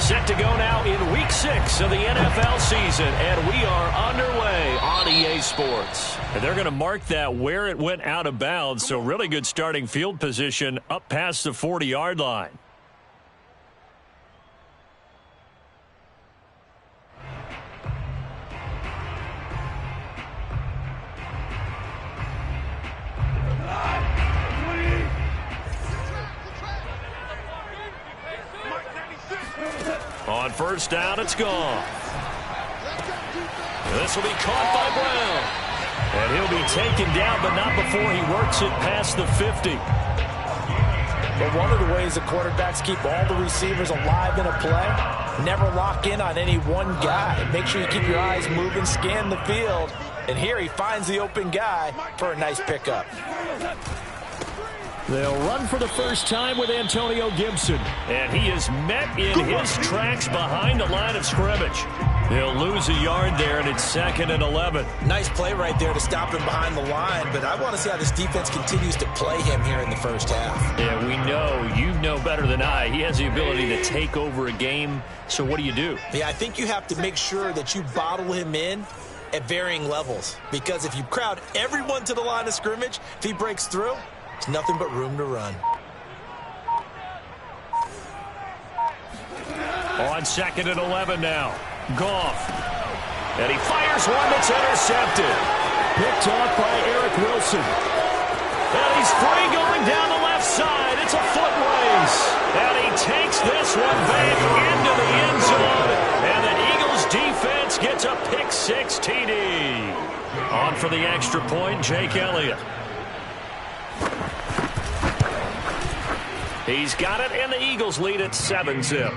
Set to go now in Week 6 of the NFL season, and we are underway on EA Sports. And they're going to mark that where it went out of bounds, so really good starting field position up past the 40-yard line. On first down, it's gone. This will be caught by Brown. And he'll be taken down, but not before he works it past the 50. But one of the ways the quarterbacks keep all the receivers alive in a play, never lock in on any one guy. Make sure you keep your eyes moving, scan the field. And here he finds the open guy for a nice pickup. They'll run for the first time with Antonio Gibson. And he is met in his tracks behind the line of scrimmage. He'll lose a yard there, and it's 2nd and 11. Nice play right there to stop him behind the line, but I want to see how this defense continues to play him here in the first half. Yeah, we know, you know better than I, he has the ability to take over a game. So what do you do? Yeah, I think you have to make sure that you bottle him in at varying levels, because if you crowd everyone to the line of scrimmage, if he breaks through, it's nothing but room to run. On 2nd and 11 now. Goff. And he fires one that's intercepted. Picked off by Eric Wilson. And he's free going down the left side. It's a foot race. And he takes this one back into the end zone. And the Eagles defense gets a pick-6 TD. On for the extra point, Jake Elliott. He's got it, and the Eagles lead at 7-zip.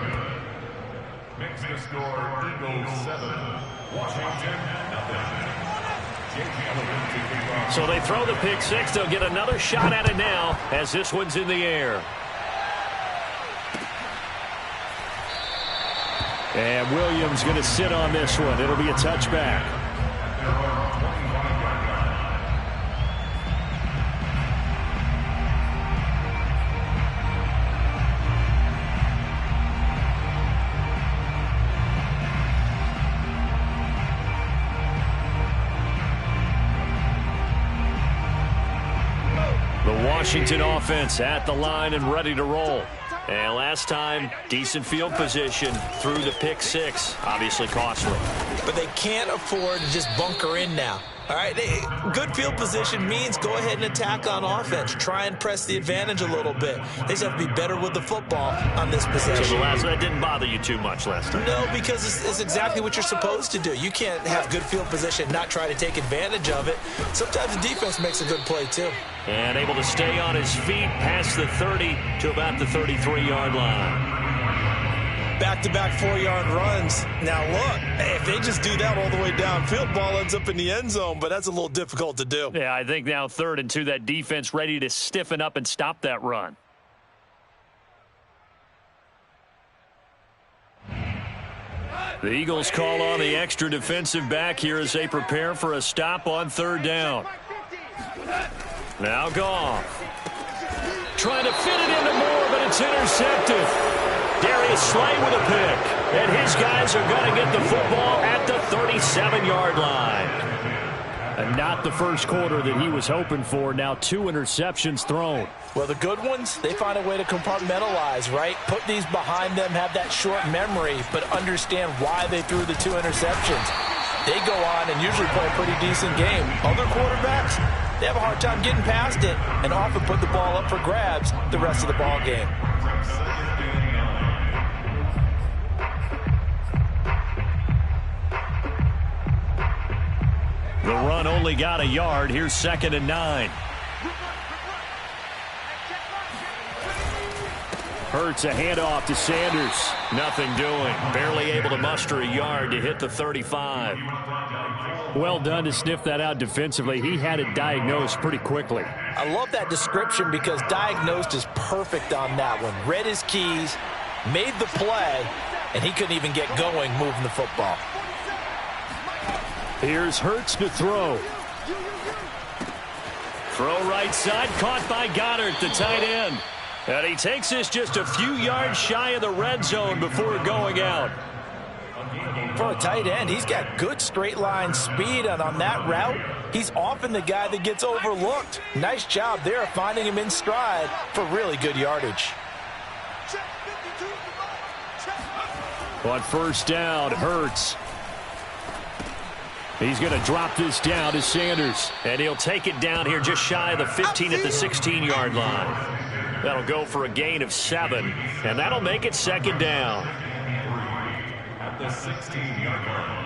Makes the score Eagles 7, Washington nothing. So they throw the pick-6. They'll get another shot at it now as this one's in the air. And Williams going to sit on this one. It'll be a touchback. Washington offense at the line and ready to roll. And last time, decent field position through the pick-6. Obviously costly. But they can't afford to just bunker in now. All right, good field position means go ahead and attack on offense. Try and press the advantage a little bit. They just have to be better with the football on this possession. So that didn't bother you too much last time? No, because it's exactly what you're supposed to do. You can't have good field position and not try to take advantage of it. Sometimes the defense makes a good play, too. And able to stay on his feet past the 30 to about the 33-yard line. Back-to-back 4-yard runs. Now, look, if they just do that all the way downfield, ball ends up in the end zone, but that's a little difficult to do. Yeah, I think now 3rd and 2, that defense ready to stiffen up and stop that run. The Eagles call on the extra defensive back here as they prepare for a stop on 3rd down. Now Goff. Trying to fit it into Moore, but it's intercepted. Darius Slay with a pick. And his guys are going to get the football at the 37-yard line. And not the first quarter that he was hoping for. Now 2 interceptions thrown. Well, the good ones, they find a way to compartmentalize, right? Put these behind them, have that short memory, but understand why they threw the 2 interceptions. They go on and usually play a pretty decent game. Other quarterbacks, they have a hard time getting past it and often put the ball up for grabs the rest of the ball game. The run only got a yard. Here's 2nd and 9. Hurts a handoff to Sanders. Nothing doing. Barely able to muster a yard to hit the 35. Well done to sniff that out defensively. He had it diagnosed pretty quickly. I love that description because diagnosed is perfect on that one. Read his keys, made the play, and he couldn't even get going moving the football. Here's Hurts to throw. Throw right side, caught by Goddard, the tight end. And he takes this just a few yards shy of the red zone before going out. For a tight end, he's got good straight line speed, and on that route, he's often the guy that gets overlooked. Nice job there finding him in stride for really good yardage. On first down, Hurts. He's going to drop this down to Sanders. And he'll take it down here just shy of the 15 at the 16-yard line. That'll go for a gain of 7. And that'll make it second down. At the 16-yard line.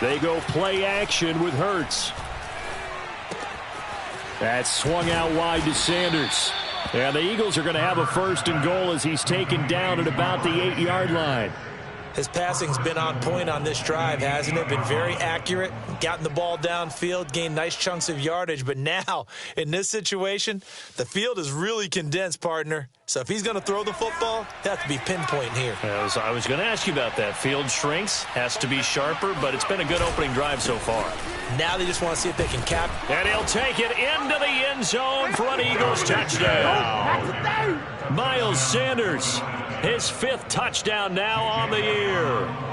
They go play action with Hurts. That's swung out wide to Sanders. And the Eagles are going to have a first and goal as he's taken down at about the 8-yard line. His passing's been on point on this drive, hasn't it? Been very accurate, gotten the ball downfield, gained nice chunks of yardage. But now, in this situation, the field is really condensed, partner. So if he's going to throw the football, that has to be pinpoint here. I was going to ask you about that. Field shrinks, has to be sharper, but it's been a good opening drive so far. Now they just want to see if they can cap. And he'll take it into the end zone for an Eagles touchdown. Miles Sanders, his 5th touchdown now on the year.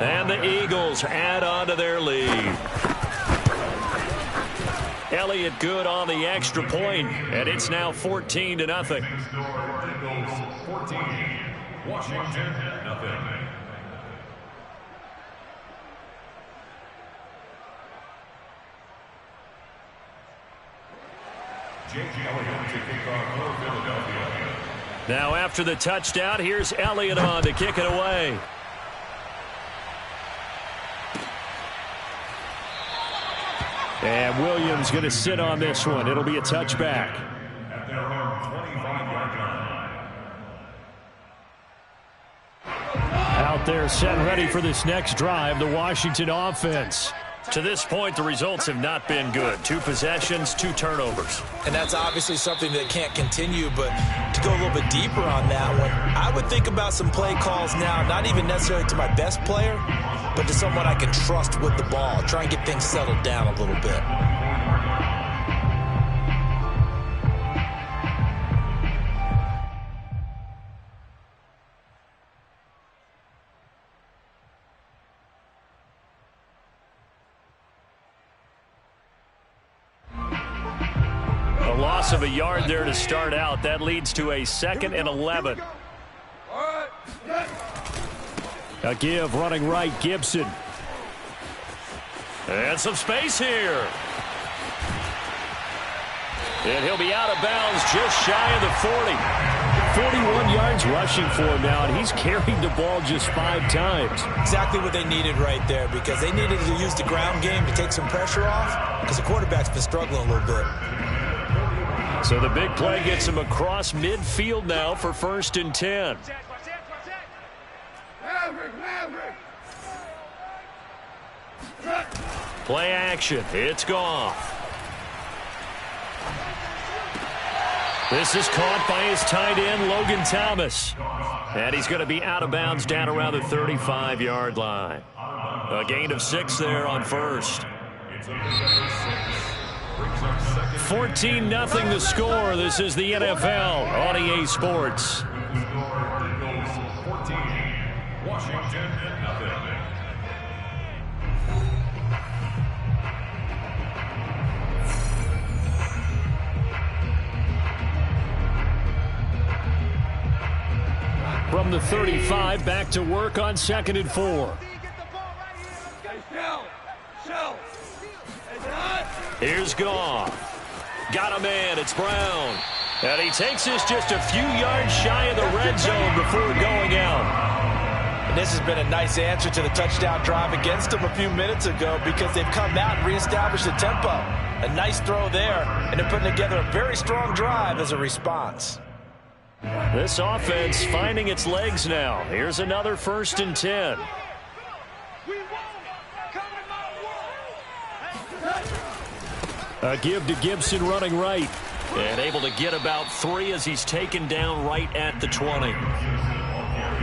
And the Eagles add on to their lead. Elliott good on the extra point, and it's now 14-0. Eagles 14, Washington nothing. Jake Elliott to kick off for Philadelphia. Now after the touchdown, here's Elliott on to kick it away. And Williams going to sit on this one. It'll be a touchback. At their own 25-yard line. Out there set ready for this next drive, the Washington offense. To this point, the results have not been good. 2 possessions, 2 turnovers. And that's obviously something that can't continue, but to go a little bit deeper on that one, I would think about some play calls now, not even necessarily to my best player, but to someone I can trust with the ball. Try and get things settled down a little bit. Loss of a yard there to start out. That leads to a 2nd and 11. A give running right, Gibson. And some space here. And he'll be out of bounds just shy of the 40. 41 yards rushing for him now, and he's carried the ball just 5 times. Exactly what they needed right there, because they needed to use the ground game to take some pressure off, because the quarterback's been struggling a little bit. So the big play gets him across midfield now for 1st and 10. Play action. It's gone. This is caught by his tight end, Logan Thomas. And he's going to be out of bounds down around the 35-yard line. A gain of 6 there on first. 14-0 the score. This is the NFL on EA Sports. Eagles 14, Washington nothing. From the 35, back to work on 2nd and 4. Here's Goff. Got a man. It's Brown. And he takes this just a few yards shy of the red zone before going out. And this has been a nice answer to the touchdown drive against them a few minutes ago, because they've come out and reestablished the tempo. A nice throw there, and they're putting together a very strong drive as a response. This offense finding its legs now. Here's another 1st and 10. A give to Gibson running right. And able to get about 3 as he's taken down right at the 20.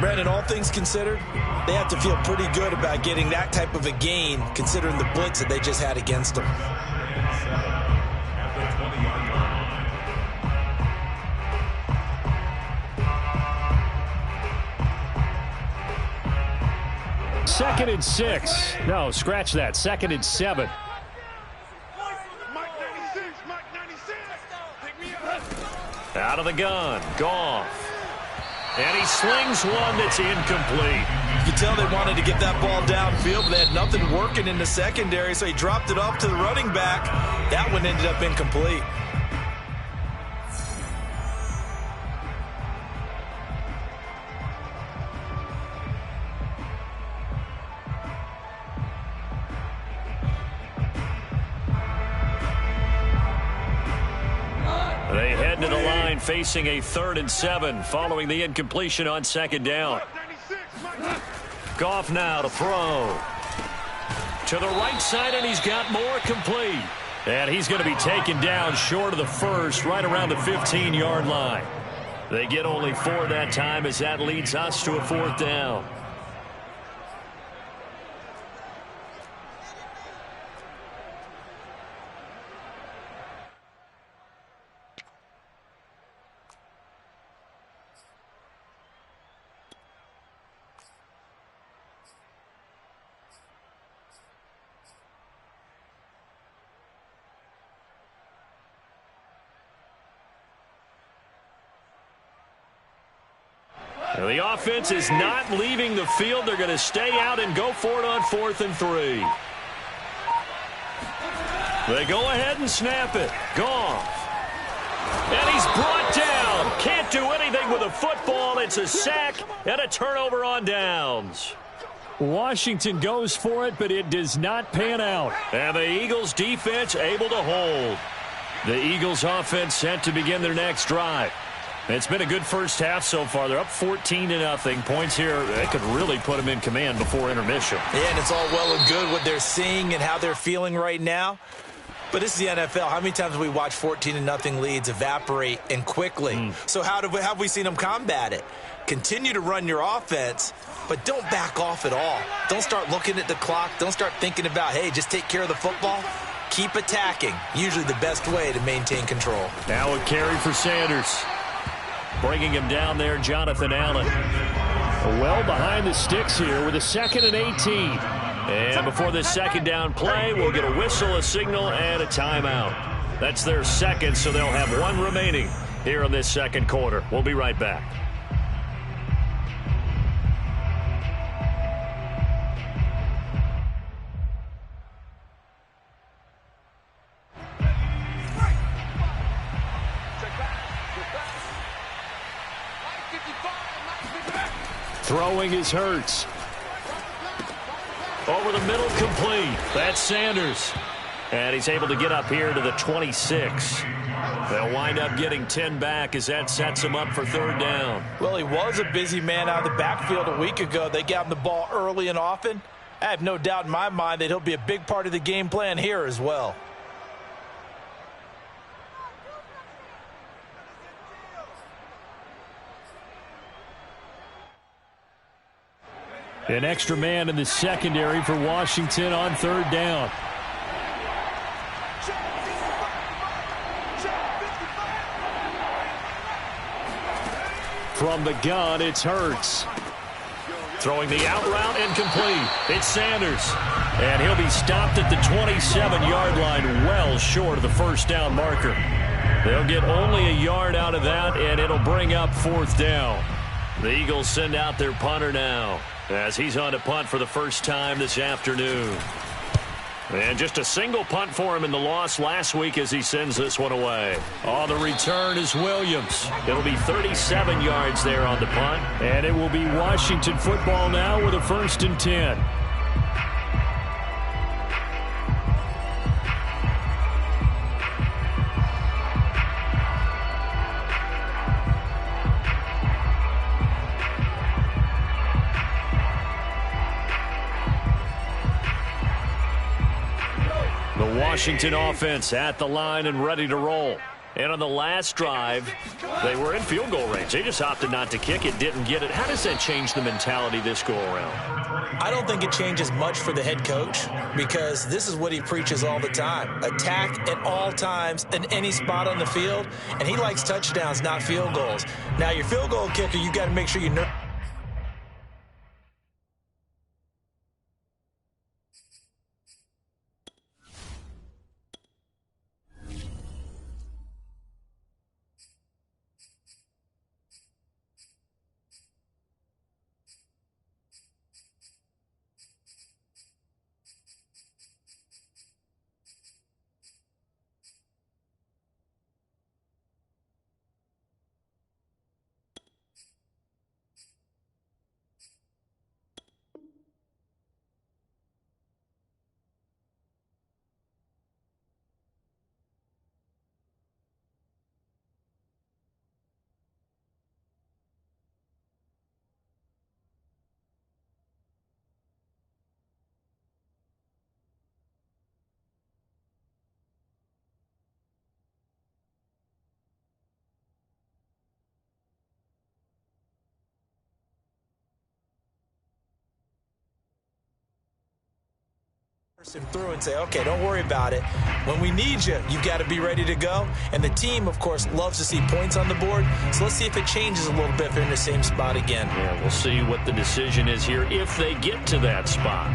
Brandon, all things considered, they have to feel pretty good about getting that type of a gain considering the blitz that they just had against them. Second and 6. No, scratch that. Second and 7. Out of the gun. Goff. And he slings one that's incomplete. You can tell they wanted to get that ball downfield, but they had nothing working in the secondary, so he dropped it off to the running back. That one ended up incomplete. They head to the line facing a 3rd and 7 following the incompletion on 2nd down. Goff now to throw. To the right side, and he's got more complete. And he's going to be taken down short of the first, right around the 15-yard line. They get only 4 that time as that leads us to a 4th down. The offense is not leaving the field. They're going to stay out and go for it on 4th and 3. They go ahead and snap it. Goff. And he's brought down. Can't do anything with a football. It's a sack and a turnover on downs. Washington goes for it, but it does not pan out. And the Eagles defense able to hold. The Eagles offense set to begin their next drive. It's been a good first half so far. They're up 14-0. Points here, they could really put them in command before intermission. Yeah, and it's all well and good what they're seeing and how they're feeling right now. But this is the NFL. How many times have we watched 14-0 leads evaporate and quickly? So have we seen them combat it? Continue to run your offense, but don't back off at all. Don't start looking at the clock. Don't start thinking about, hey, just take care of the football. Keep attacking. Usually the best way to maintain control. Now a carry for Sanders. Bringing him down there, Jonathan Allen. Well behind the sticks here with a 2nd and 18. And before this 2nd down play, we'll get a whistle, a signal, and a timeout. That's their 2nd, so they'll have 1 remaining here in this 2nd quarter. We'll be right back. Throwing is Hurts. Over the middle, complete. That's Sanders. And he's able to get up here to the 26. They'll wind up getting 10 back as that sets him up for 3rd down. Well, he was a busy man out of the backfield a week ago. They got him the ball early and often. I have no doubt in my mind that he'll be a big part of the game plan here as well. An extra man in the secondary for Washington on 3rd down. From the gun, it's Hurts. Throwing the out route and complete. It's Sanders. And he'll be stopped at the 27-yard line, well short of the 1st down marker. They'll get only a yard out of that, and it'll bring up 4th down. The Eagles send out their punter now, as he's on to punt for the first time this afternoon. And just a single punt for him in the loss last week as he sends this one away. On the return is Williams. It'll be 37 yards there on the punt. And it will be Washington football now with a 1st and 10. The Washington offense at the line and ready to roll. And on the last drive, they were in field goal range. They just opted not to kick it, didn't get it. How does that change the mentality this go-around? I don't think it changes much for the head coach because this is what he preaches all the time. Attack at all times in any spot on the field, and he likes touchdowns, not field goals. Now, your field goal kicker, you got to make sure you know. Through and say, okay, don't worry about it. When we need you, you've got to be ready to go. And the team, of course, loves to see points on the board. So let's see if it changes a little bit if they're in the same spot again. Yeah, we'll see what the decision is here if they get to that spot.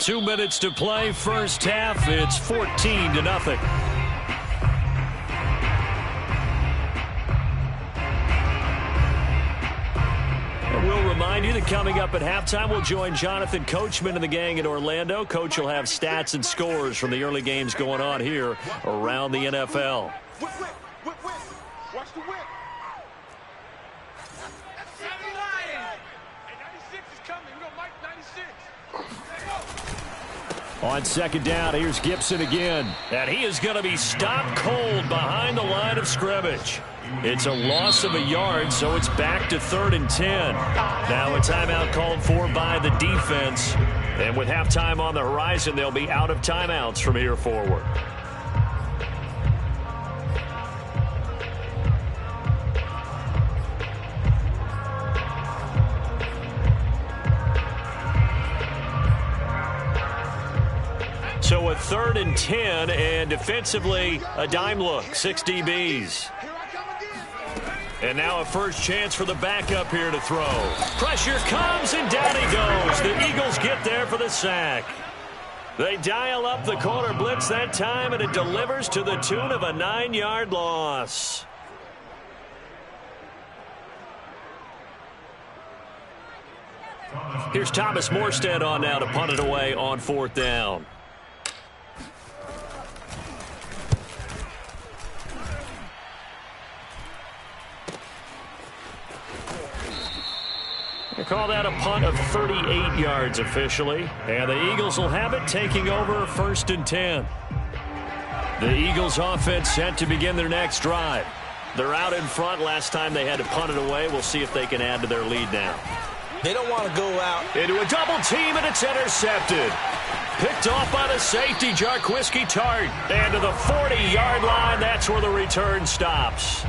Two minutes to play, first half. It's 14-0. And we'll remind you that coming up at halftime, we'll join Jonathan Coachman and the gang in Orlando. Coach will have stats and scores from the early games going on here around the NFL. Watch the whip. On second down, here's Gibson again. And he is going to be stopped cold behind the line of scrimmage. It's a loss of a yard, so it's back to 3rd and 10. Now a timeout called for by the defense. And with halftime on the horizon, they'll be out of timeouts from here forward. So a 3rd and 10, and defensively, a dime look, 6 DBs. And now a first chance for the backup here to throw. Pressure comes, and down he goes. The Eagles get there for the sack. They dial up the corner blitz that time, and it delivers to the tune of a 9-yard loss. Here's Thomas Morstead on now to punt it away on 4th down. They call that a punt of 38 yards officially. And the Eagles will have it, taking over 1st and 10. The Eagles offense set to begin their next drive. They're out in front. Last time they had to punt it away. We'll see if they can add to their lead now. They don't want to go out into a double team, and it's intercepted. Picked off by the safety, Jarquiski Tart. And to the 40-yard line, that's where the return stops.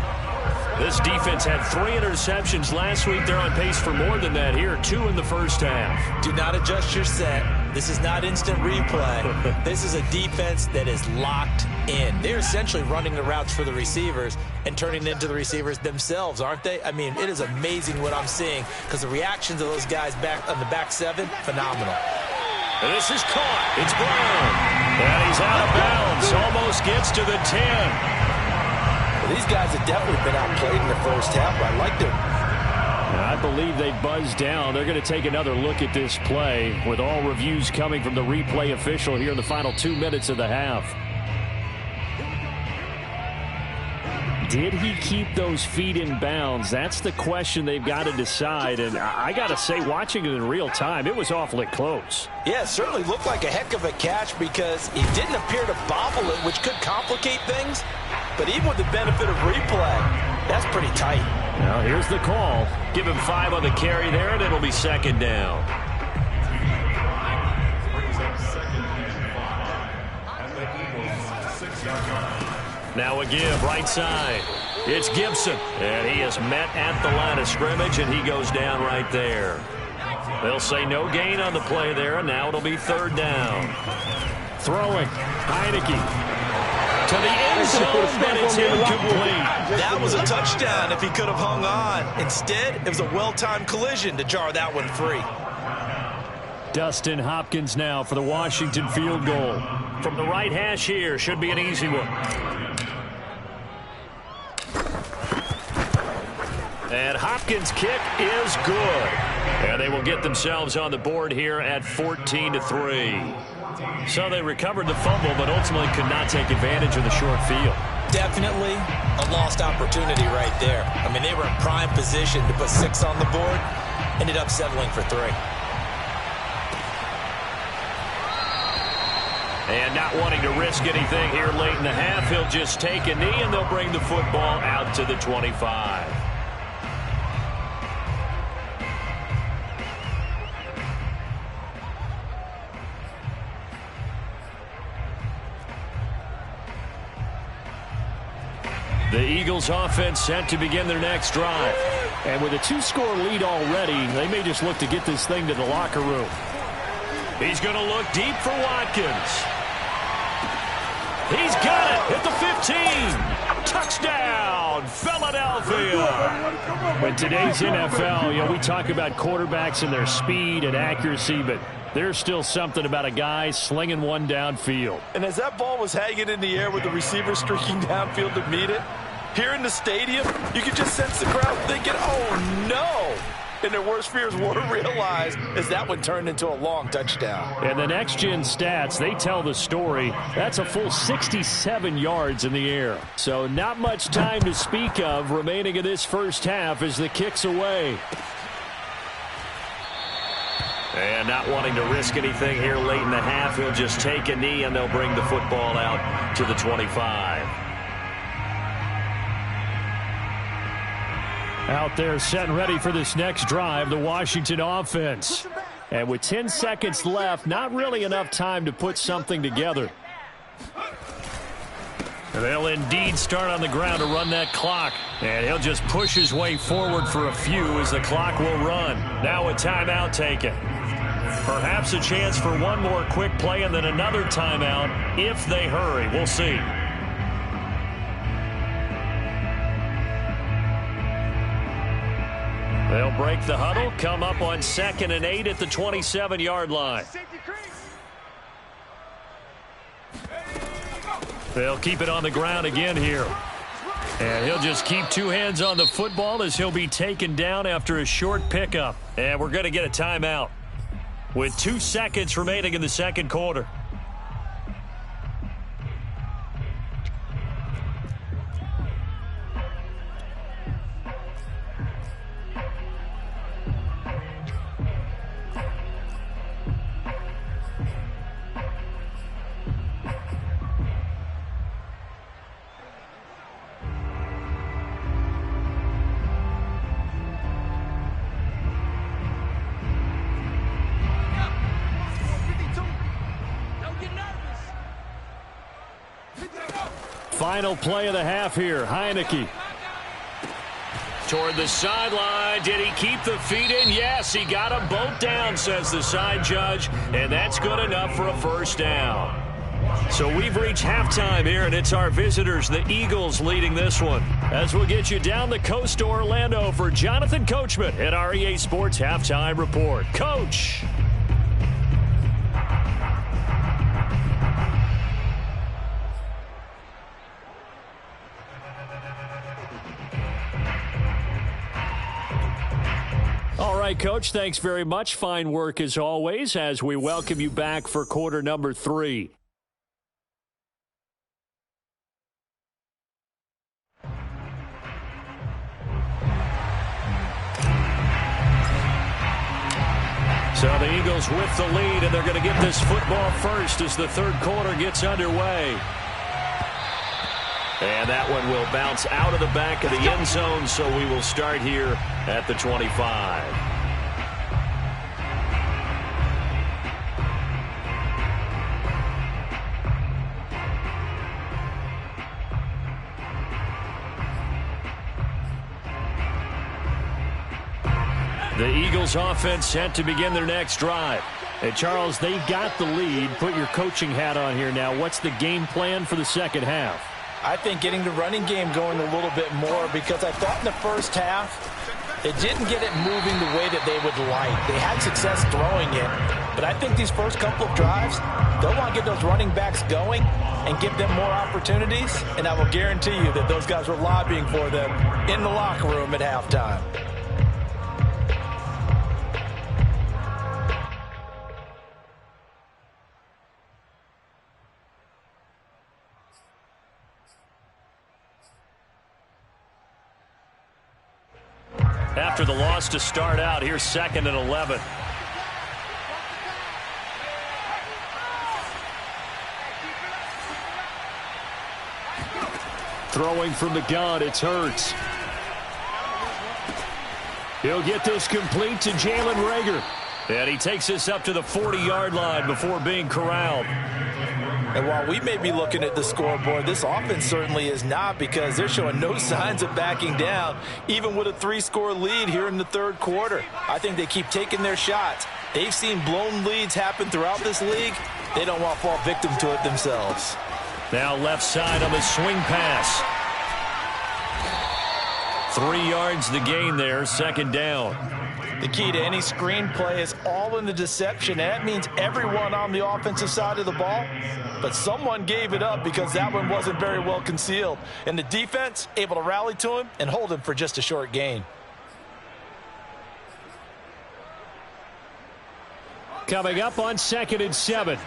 This defense had 3 interceptions last week. They're on pace for more than that here. 2 in the first half. Do not adjust your set. This is not instant replay. This is a defense that is locked in. They're essentially running the routes for the receivers and turning it into the receivers themselves, aren't they? I mean, it is amazing what I'm seeing because the reactions of those guys back on the back 7, phenomenal. And this is caught. It's Brown. And he's out of bounds. Almost gets to the 10. These guys have definitely been outplayed in the first half. I like them. I believe they buzzed down. They're going to take another look at this play with all reviews coming from the replay official here in the final 2 minutes of the half. did he keep those feet in bounds? That's the question they've got to decide. And I got to say, watching it in real time, it was awfully close. Yeah, it certainly looked like a heck of a catch because he didn't appear to bobble it, which could complicate things. But even with the benefit of replay, that's pretty tight. Now, here's the call. Give him 5 on the carry there, and it'll be second down. Now a give, right side. It's Gibson, and he is met at the line of scrimmage, and he goes down right there. They'll say no gain on the play there, and now it'll be third down. Throwing, Heineke. To the end zone, but it's incomplete. That was a touchdown if he could have hung on. Instead, it was a well-timed collision to jar that one free. Dustin Hopkins now for the Washington field goal. From the right hash here, should be an easy one. And Hopkins' kick is good. And they will get themselves on the board here at 14-3. So they recovered the fumble, but ultimately could not take advantage of the short field. Definitely a lost opportunity right there. I mean, they were in prime position to put 6 on the board. Ended up settling for 3. And not wanting to risk anything here late in the half, he'll just take a knee, and they'll bring the football out to the 25. The Eagles offense set to begin their next drive. And with a 2-score lead already, they may just look to get this thing to the locker room. He's going to look deep for Watkins. He's got it at the 15. Touchdown, Philadelphia. In today's NFL, we talk about quarterbacks and their speed and accuracy, but there's still something about a guy slinging one downfield. And as that ball was hanging in the air with the receiver streaking downfield to meet it, here in the stadium, you could just sense the crowd thinking, oh, no. And their worst fears were realized as that one turned into a long touchdown. And the next-gen stats, they tell the story. That's a full 67 yards in the air. So not much time to speak of remaining in this first half as the kick's away. And not wanting to risk anything here late in the half, he'll just take a knee, and they'll bring the football out to the 25. Out there set and ready for this next drive, the Washington offense. And with 10 seconds left, not really enough time to put something together. They'll indeed start on the ground to run that clock. And he'll just push his way forward for a few as the clock will run. Now a timeout taken. Perhaps a chance for one more quick play and then another timeout if they hurry. We'll see. They'll break the huddle, come up on 2nd and 8 at the 27-yard line. They'll keep it on the ground again here. And he'll just keep 2 hands on the football as he'll be taken down after a short pickup. And we're going to get a timeout with 2 seconds remaining in the second quarter. Final play of the half here. Heineke. Toward the sideline. Did he keep the feet in? Yes, he got them both down, says the side judge. And that's good enough for a first down. So we've reached halftime here, and it's our visitors, the Eagles, leading this one. As we'll get you down the coast to Orlando for Jonathan Coachman at our EA Sports Halftime Report. Coach. All right, Coach, thanks very much. Fine work as always as we welcome you back for quarter number 3. So the Eagles with the lead, and they're going to get this football first as the third quarter gets underway. And that one will bounce out of the back of the end zone, so we will start here at the 25. The Eagles offense set to begin their next drive. Hey, Charles, they've got the lead. Put your coaching hat on here now. What's the game plan for the second half? I think getting the running game going a little bit more, because I thought in the first half they didn't get it moving the way that they would like. They had success throwing it, but I think these first couple of drives, they'll want to get those running backs going and give them more opportunities, and I will guarantee you that those guys were lobbying for them in the locker room at halftime. After the loss to start out, here's 2nd and 11. Throwing from the gun, it's Hurts. He'll get this complete to Jalen Reagor. And he takes this up to the 40-yard line before being corralled. And while we may be looking at the scoreboard, this offense certainly is not, because they're showing no signs of backing down, even with a 3-score lead here in the third quarter. I think they keep taking their shots. They've seen blown leads happen throughout this league. They don't want to fall victim to it themselves. Now left side on the swing pass. 3 yards the gain there, 2nd down. The key to any screenplay is all in the deception, and that means everyone on the offensive side of the ball. But someone gave it up because that one wasn't very well concealed. And the defense able to rally to him and hold him for just a short gain. Coming up on 2nd and 7.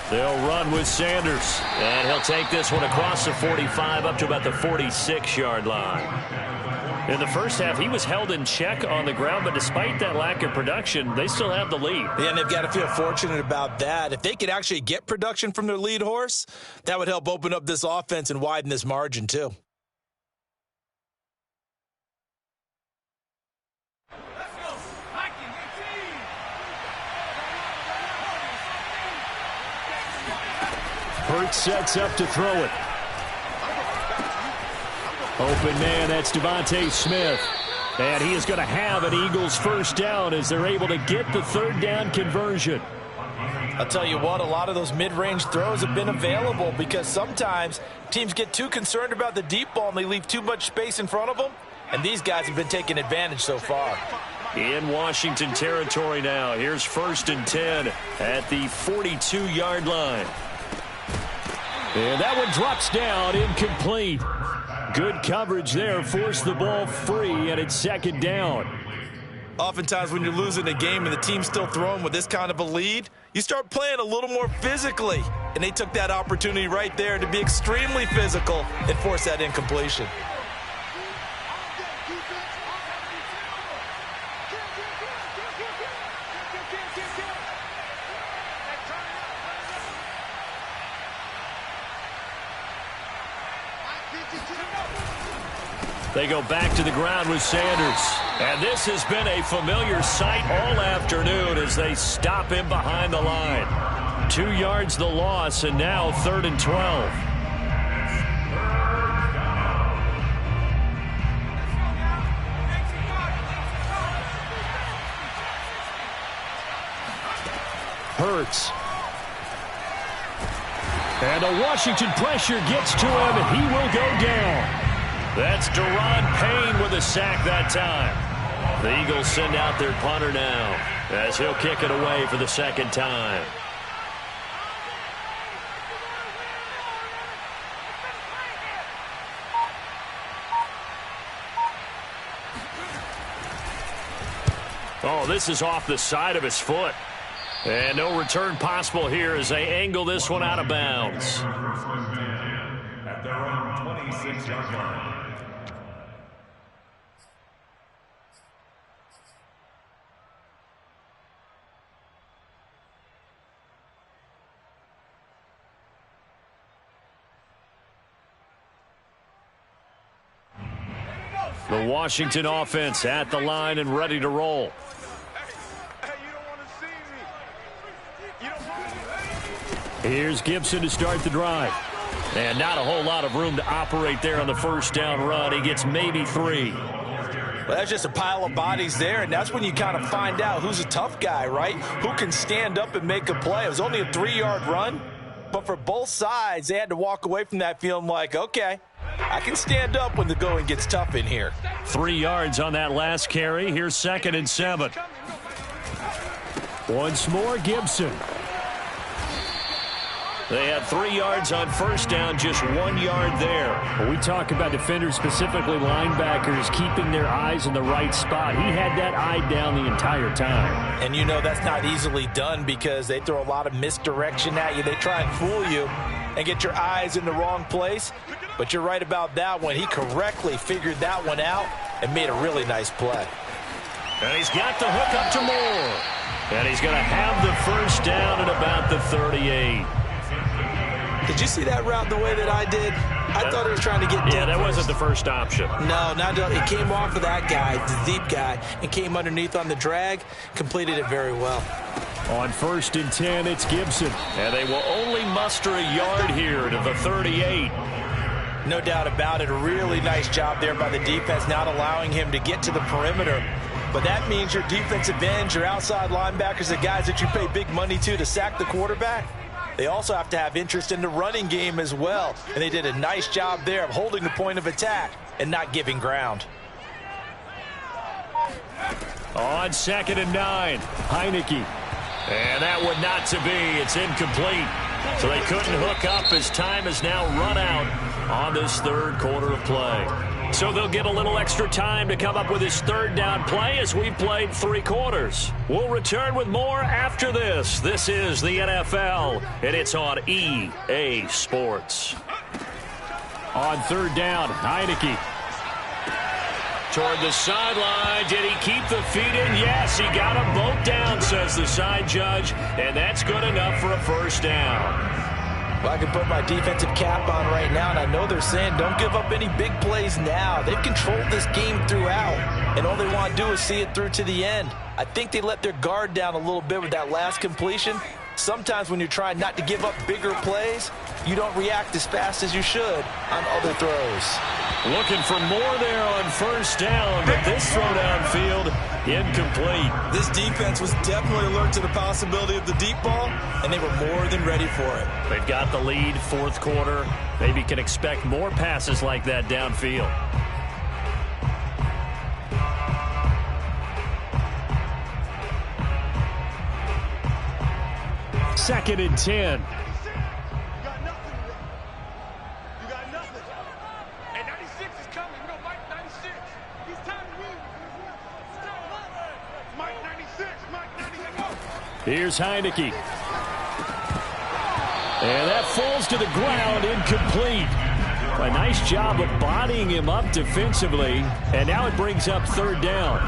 They'll run with Sanders. And he'll take this one across the 45 up to about the 46-yard line. In the first half, he was held in check on the ground, but despite that lack of production, they still have the lead. Yeah, and they've got to feel fortunate about that. If they could actually get production from their lead horse, that would help open up this offense and widen this margin too. Hurts sets up to throw it. Open man, that's Devontae Smith. And he is going to have an Eagles first down as they're able to get the third down conversion. I'll tell you what, a lot of those mid-range throws have been available, because sometimes teams get too concerned about the deep ball and they leave too much space in front of them. And these guys have been taking advantage so far. In Washington territory now. Here's 1st and 10 at the 42-yard line. And that one drops down, incomplete. Good coverage there, forced the ball free, and it's 2nd down. Oftentimes when you're losing a game and the team's still throwing with this kind of a lead, you start playing a little more physically. And they took that opportunity right there to be extremely physical and force that incompletion. They go back to the ground with Sanders. And this has been a familiar sight all afternoon as they stop him behind the line. 2 yards the loss, and now 3rd and 12. Hurts. And a Washington pressure gets to him. He will go down. That's Daron Payne with a sack that time. The Eagles send out their punter now as he'll kick it away for the 2nd time. Oh, this is off the side of his foot. And no return possible here as they angle this one out of bounds. At their own 26-yard line. The Washington offense at the line and ready to roll. Here's Gibson to start the drive. And not a whole lot of room to operate there on the first down run. He gets maybe 3. Well, that's just a pile of bodies there, and that's when you kind of find out who's a tough guy, right? Who can stand up and make a play. It was only a 3-yard run, but for both sides, they had to walk away from that feeling like, okay, I can stand up when the going gets tough in here. 3 yards on that last carry. Here's 2nd and 7. Once more, Gibson. They had 3 yards on first down, just 1 yard there. When we talk about defenders, specifically linebackers, keeping their eyes in the right spot. He had that eye down the entire time. And you know that's not easily done because they throw a lot of misdirection at you. They try and fool you and get your eyes in the wrong place. But you're right about that one. He correctly figured that one out and made a really nice play. And he's got the hook up to Moore. And he's going to have the first down at about the 38. Did you see that route the way that I did? I thought he was trying to get deep. Yeah, that wasn't the first option. No, not it came off of that guy, the deep guy, and came underneath on the drag, completed it very well. On 1st and 10, it's Gibson. And they will only muster a yard here to the 38. No doubt about it. A really nice job there by the defense, not allowing him to get to the perimeter. But that means your defensive ends, your outside linebackers, the guys that you pay big money to sack the quarterback, they also have to have interest in the running game as well. And they did a nice job there of holding the point of attack and not giving ground. On 2nd and 9, Heineke. And that would not to be. It's incomplete. So they couldn't hook up as time has now run out on this 3rd quarter of play. So they'll get a little extra time to come up with his 3rd down play as we've played 3 quarters. We'll return with more after this. This is the NFL, and it's on EA Sports. On 3rd down, Heineke. Toward the sideline. Did he keep the feet in? Yes, he got them both down, says the side judge, and that's good enough for a first down. Well, I can put my defensive cap on right now, and I know they're saying don't give up any big plays now. They've controlled this game throughout, and all they want to do is see it through to the end. I think they let their guard down a little bit with that last completion. Sometimes when you're trying not to give up bigger plays, you don't react as fast as you should on other throws. Looking for more there on first down, but this throw downfield, incomplete. This defense was definitely alert to the possibility of the deep ball, and they were more than ready for it. They've got the lead, 4th quarter. Maybe can expect more passes like that downfield. Second and 10. Here's Heineke. And that falls to the ground, incomplete. A nice job of bodying him up defensively. And now it brings up 3rd down.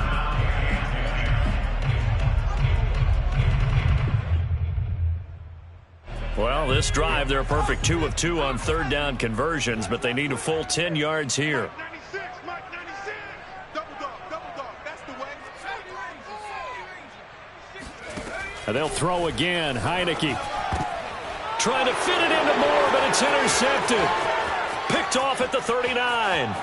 Well, this drive, they're a perfect 2 of 2 on 3rd down conversions, but they need a full 10 yards here. And they'll throw again. Heineke. Trying to fit it into Moore, but it's intercepted. Picked off at the 39.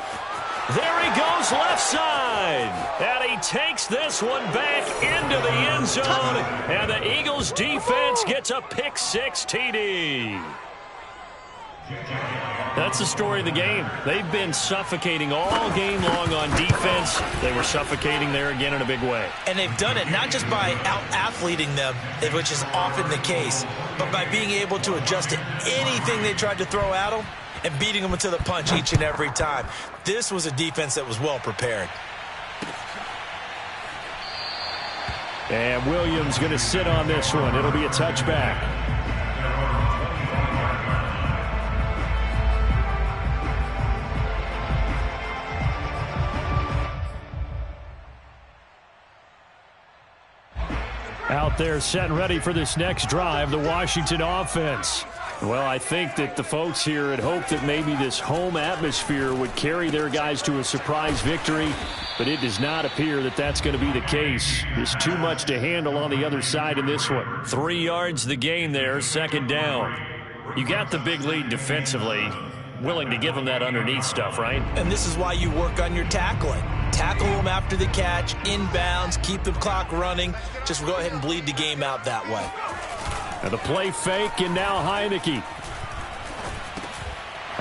There he goes left side. And he takes this one back into the end zone. And the Eagles defense gets a pick 6 TD. That's the story of the game. They've been suffocating all game long on defense. They were suffocating there again in a big way. And they've done it not just by out-athleting them, which is often the case, but by being able to adjust to anything they tried to throw at them and beating them to the punch each and every time. This was a defense that was well prepared. And Williams going to sit on this one. It'll be a touchback. Out there set and ready for this next drive, the Washington offense. Well, I think that the folks here had hoped that maybe this home atmosphere would carry their guys to a surprise victory, but it does not appear that that's going to be the case. There's too much to handle on the other side in this one. 3 yards the gain there, second down. You got the big lead defensively. Willing to give them that underneath stuff, right? And this is why you work on your tackling. Tackle them after the catch, inbounds, keep the clock running. Just go ahead and bleed the game out that way. And the play fake, and now Heineke.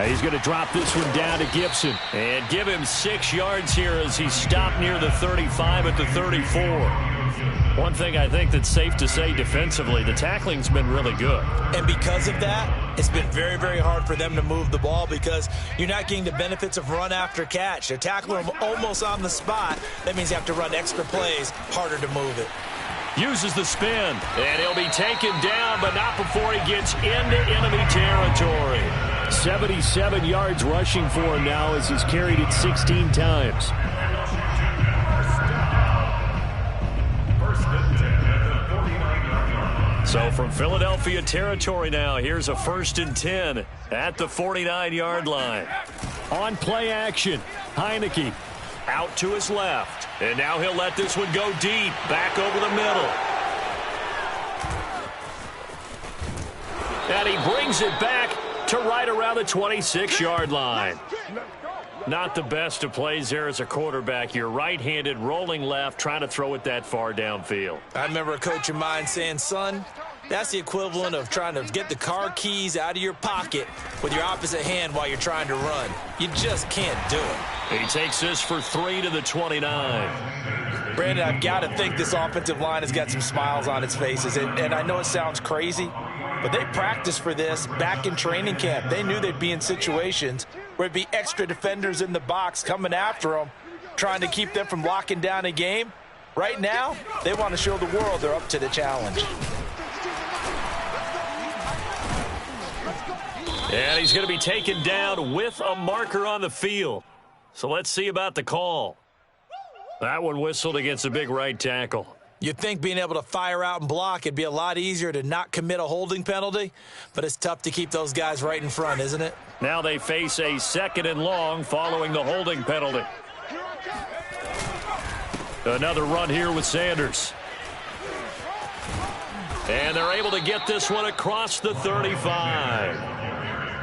He's going to drop this one down to Gibson. And give him 6 yards here as he stopped near the 35 at the 34. One thing I think that's safe to say defensively, the tackling's been really good. And because of that, it's been very, very hard for them to move the ball because you're not getting the benefits of run after catch. They're tackling them almost on the spot. That means you have to run extra plays, harder to move it. Uses the spin, and he'll be taken down, but not before he gets into enemy territory. 77 yards rushing for him now as he's carried it 16 times. So from Philadelphia territory now, here's a 1st and 10 at the 49-yard line. On play action, Heineke. Out to his left. And now he'll let this one go deep. Back over the middle. And he brings it back to right around the 26-yard line. Not the best of plays there as a quarterback. You're right-handed, rolling left, trying to throw it that far downfield. I remember a coach of mine saying, son, that's the equivalent of trying to get the car keys out of your pocket with your opposite hand while you're trying to run. You just can't do it. He takes this for 3 to the 29. Brandon, I've got to think this offensive line has got some smiles on its faces. And I know it sounds crazy, but they practiced for this back in training camp. They knew they'd be in situations where it'd be extra defenders in the box coming after them, trying to keep them from locking down a game. Right now, they want to show the world they're up to the challenge. And he's going to be taken down with a marker on the field. So let's see about the call. That one whistled against a big right tackle. You'd think being able to fire out and block, it'd be a lot easier to not commit a holding penalty, but it's tough to keep those guys right in front, isn't it? Now they face a 2nd and long following the holding penalty. Another run here with Sanders. And they're able to get this one across the 35.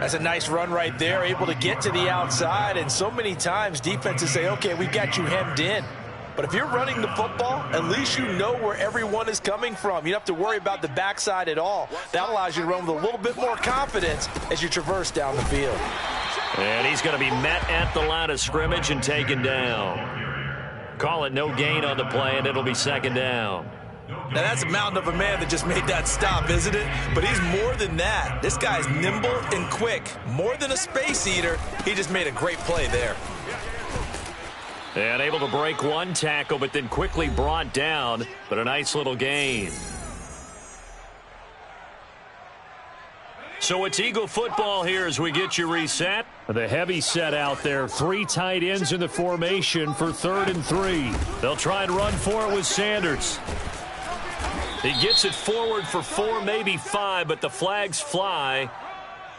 That's a nice run right there, able to get to the outside, and so many times defenses say, okay, we've got you hemmed in. But if you're running the football, at least you know where everyone is coming from. You don't have to worry about the backside at all. That allows you to run with a little bit more confidence as you traverse down the field. And he's going to be met at the line of scrimmage and taken down. Call it no gain on the play, and it'll be 2nd down. Now, that's a mountain of a man that just made that stop, isn't it? But he's more than that. This guy's nimble and quick. More than a space eater, he just made a great play there. And able to break one tackle, but then quickly brought down. But a nice little gain. So it's Eagle football here as we get you reset. The heavy set out there. 3 tight ends in the formation for 3rd and 3. They'll try and run for it with Sanders. He gets it forward for 4, maybe 5, but the flags fly.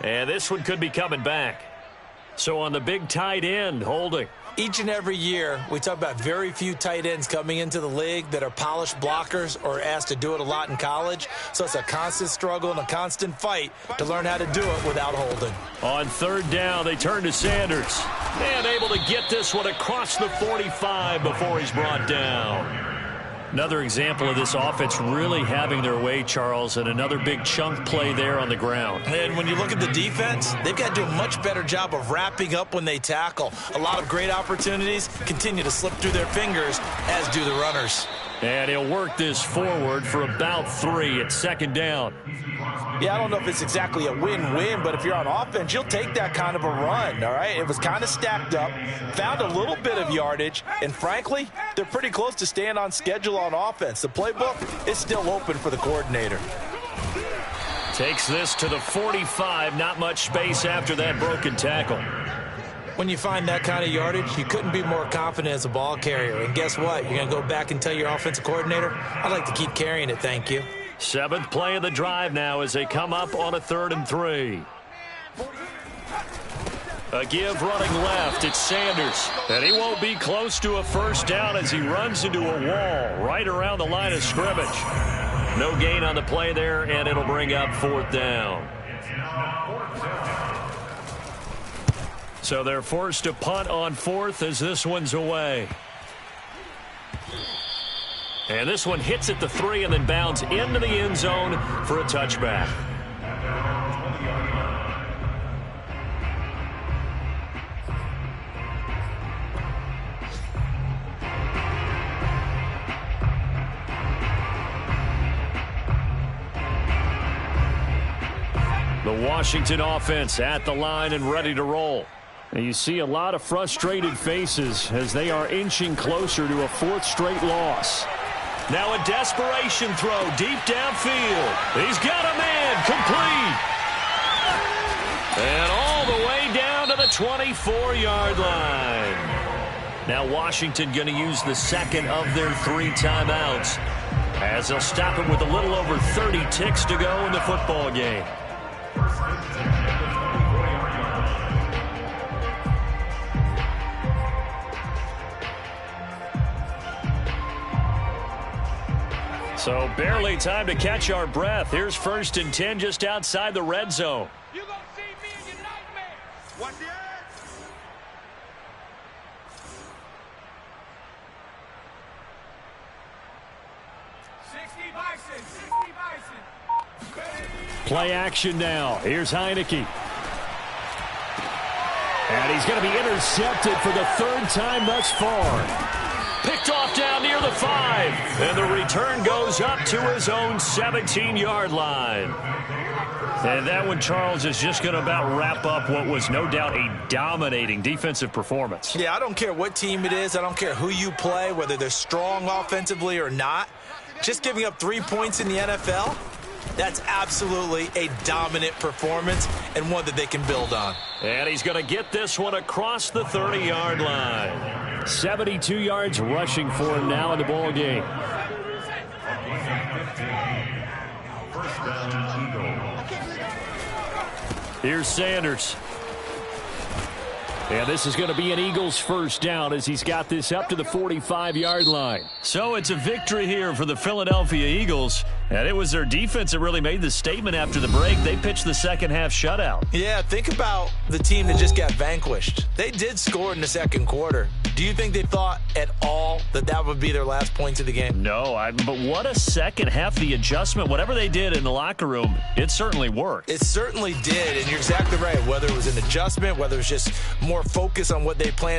And this one could be coming back. So on the big tight end, holding. Each and every year, we talk about very few tight ends coming into the league that are polished blockers or asked to do it a lot in college. So it's a constant struggle and a constant fight to learn how to do it without holding. On 3rd down, they turn to Sanders. And able to get this one across the 45 before he's brought down. Another example of this offense really having their way, Charles, and another big chunk play there on the ground. And when you look at the defense, they've got to do a much better job of wrapping up when they tackle. A lot of great opportunities continue to slip through their fingers, as do the runners. And he'll work this forward for about 3 at 2nd down. Yeah, I don't know if it's exactly a win-win, but if you're on offense, you'll take that kind of a run, all right? It was kind of stacked up, found a little bit of yardage, and frankly, they're pretty close to staying on schedule on offense. The playbook is still open for the coordinator. Takes this to the 45, not much space after that broken tackle. When you find that kind of yardage, you couldn't be more confident as a ball carrier. And guess what? You're going to go back and tell your offensive coordinator, I'd like to keep carrying it, thank you. Seventh play of the drive now as they come up on a 3rd and 3. A give running left. It's Sanders. And he won't be close to a first down as he runs into a wall right around the line of scrimmage. No gain on the play there, and it'll bring up 4th down. So they're forced to punt on 4th as this one's away. And this one hits at the 3 and then bounds into the end zone for a touchback. The Washington offense at the line and ready to roll. And you see a lot of frustrated faces as they are inching closer to a 4th straight loss. Now a desperation throw deep downfield. He's got a man complete. And all the way down to the 24-yard line. Now Washington going to use the second of their 3 timeouts as they'll stop it with a little over 30 ticks to go in the football game. So barely time to catch our breath. Here's 1st and 10 just outside the red zone. You gonna see me in your nightmare. Watch the ass. 60 Bison. Play action now. Here's Heineke. And he's going to be intercepted for the 3rd time thus far. Picked off down near the 5. And the return goes up to his own 17-yard line. And that one, Charles, is just going to about wrap up what was no doubt a dominating defensive performance. Yeah, I don't care what team it is. I don't care who you play, whether they're strong offensively or not. Just giving up 3 points in the NFL, that's absolutely a dominant performance and one that they can build on. And he's going to get this one across the 30-yard line. 72 yards rushing for him now in the ball game. First down, Eagles. Here's Sanders. And this is going to be an Eagles first down as he's got this up to the 45-yard line. So it's a victory here for the Philadelphia Eagles. And it was their defense that really made the statement after the break. They pitched the second half shutout. Yeah, think about the team that just got vanquished. They did score in the second quarter. Do you think they thought at all that that would be their last points of the game? No, but what a second half. The adjustment, whatever they did in the locker room, it certainly worked. It certainly did, and you're exactly right. Whether it was an adjustment, whether it was just more focus on what they planned